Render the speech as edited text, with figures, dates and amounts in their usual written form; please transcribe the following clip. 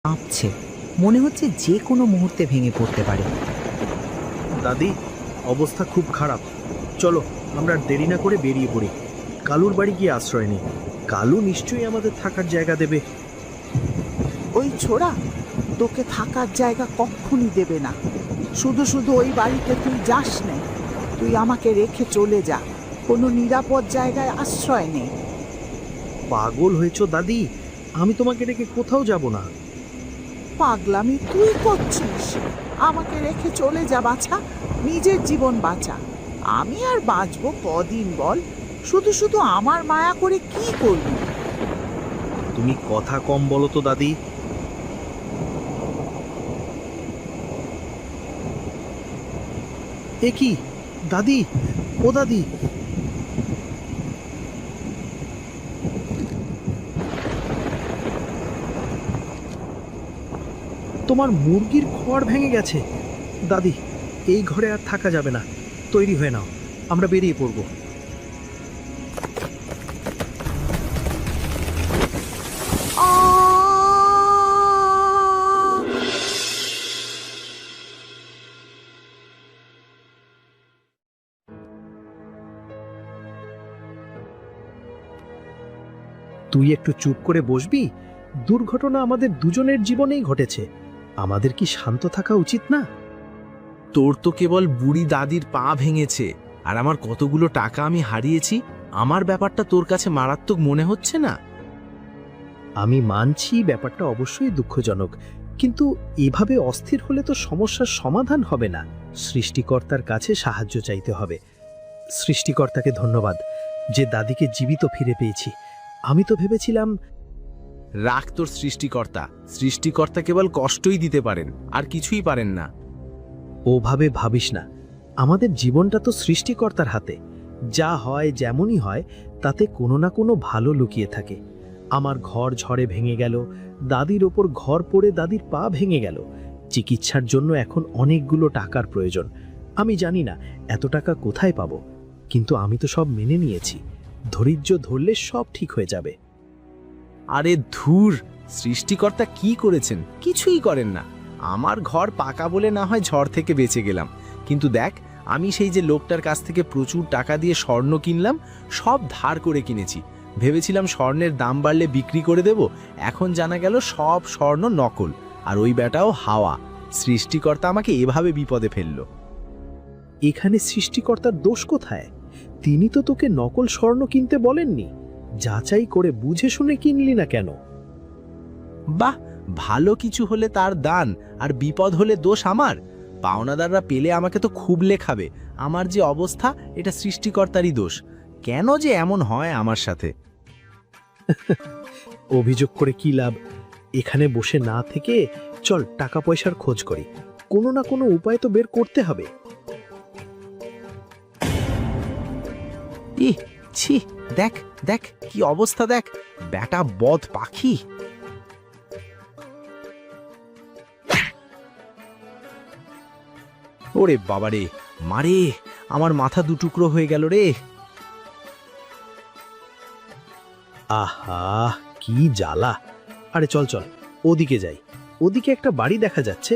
কাঁপছে, মনে হচ্ছে যে কোনো মুহূর্তে ভেঙে পড়তে পারে। দাদি, অবস্থা খুব খারাপ। চলো আমরা আর দেরি না করে বেরিয়ে পড়ি। কালুর বাড়ি গিয়ে আশ্রয় নিই। কালু নিশ্চয়ই আমাদের থাকার জায়গা দেবে। ওই ছোড়া তোকে থাকার জায়গা কক্ষুনি দেবে না। শুধু শুধু ওই বাড়িতে তুই যাস নে। তুই আমাকে রেখে চলে যা, কোনো নিরাপদ জায়গায় আশ্রয় নে। পাগল হয়েছো দাদি? আমি তোমাকে রেখে কোথাও যাব না। পাগলামি তুই করছিস? আমাকে রেখে চলে যা বাছা, নিজের জীবন বাঁচা। আমি আর বাঁচবো কদিন বল? শুধু শুধু আমার মায়া করে কি করবি? তুমি কথা কম বলো তো দাদি। এ কি দাদি? ও দাদি, তোমার মুরগির খড় ভেঙে গেছে। দাদি, এই ঘরে আর থাকা যাবে না। তৈরি হয়ে নাও, আমরা বেরিয়ে পড়ব। তুই একটু চুপ করে বসবি? দুর্ঘটনা আমাদের দুজনের জীবনেই ঘটেছে। আমাদের কি শান্ত থাকা উচিত না? তোর তো কেবল বুড়ি দাদির পা ভেঙেছে, আর আমার কতগুলো টাকা আমি হারিয়েছি। আমার ব্যাপারটা তোর কাছে মারাত্মক মনে হচ্ছে না? আমি মানছি ব্যাপারটা অবশ্যই দুঃখজনক, কিন্তু এভাবে অস্থির হলে তো সমস্যার সমাধান হবে না। সৃষ্টিকর্তার কাছে সাহায্য চাইতে হবে। সৃষ্টিকর্তাকে ধন্যবাদ যে দাদিকে জীবিত ফিরে পেয়েছি। আমি তো ভেবেছিলাম। রাখ তোর সৃষ্টিকর্তা। সৃষ্টিকর্তা কেবল কষ্টই দিতে পারেন, আর কিছুই পারেন না। ওভাবে ভাবিস না। আমাদের জীবনটা তো সৃষ্টিকর্তার হাতে। যা হয় যেমনই হয়, তাতে কোনো না কোনো ভালো লুকিয়ে থাকে। আমার ঘর ঝড়ে ভেঙে গেল, দাদির ওপর ঘর পড়ে দাদির পা ভেঙে গেল। চিকিৎসার জন্য এখন অনেকগুলো টাকার প্রয়োজন। আমি জানি না এত টাকা কোথায় পাবো, কিন্তু আমি তো সব মেনে নিয়েছি। ধৈর্য ধরলে সব ঠিক হয়ে যাবে। আরে ধুর, সৃষ্টিকর্তা কি করেছেন? কিছুই করেন না। আমার ঘর পাকা বলে না হয় ঝড় থেকে বেঁচে গেলাম, কিন্তু দেখ, আমি সেই যে লোকটার কাছ থেকে প্রচুর টাকা দিয়ে স্বর্ণ কিনলাম, সব ধার করে কিনেছি। ভেবেছিলাম স্বর্ণের দাম বাড়লে বিক্রি করে দেব, এখন জানা গেল সব স্বর্ণ নকল, আর ওই ব্যাটাও হাওয়া। সৃষ্টিকর্তা আমাকে এভাবে বিপদে ফেললো। এখানে সৃষ্টিকর্তার দোষ কোথায়? তিনি তো তোকে নকল স্বর্ণ কিনতে বলেননি। যাচাই করে বুঝে শুনে কিনলি না কেন? বাহ, ভালো কিছু হলে তার দান, আর বিপদ হলে দোষ আমার। পাওনাদাররা পেলে আমাকে তো খুব লেখাবে। আমার যে অবস্থা, এটা সৃষ্টিকর্তারই দোষ। কেন যে এমন হয় আমার সাথে? অভিযোগ করে কি লাভ? এখানে বসে না থেকে চল টাকা পয়সার খোঁজ করি। কোনো না কোনো উপায় তো বের করতে হবে। ইহ, ছি, দেখ দেখ কি অবস্থা, দেখ ব্যাটা বদ পাখি। ওরে বাবারে, মারে, আমার মাথা দুটুকরো হয়ে গেল রে। আহা, কি জ্বালা! আরে চল চল, ওদিকে যাই। ওদিকে একটা বাড়ি দেখা যাচ্ছে,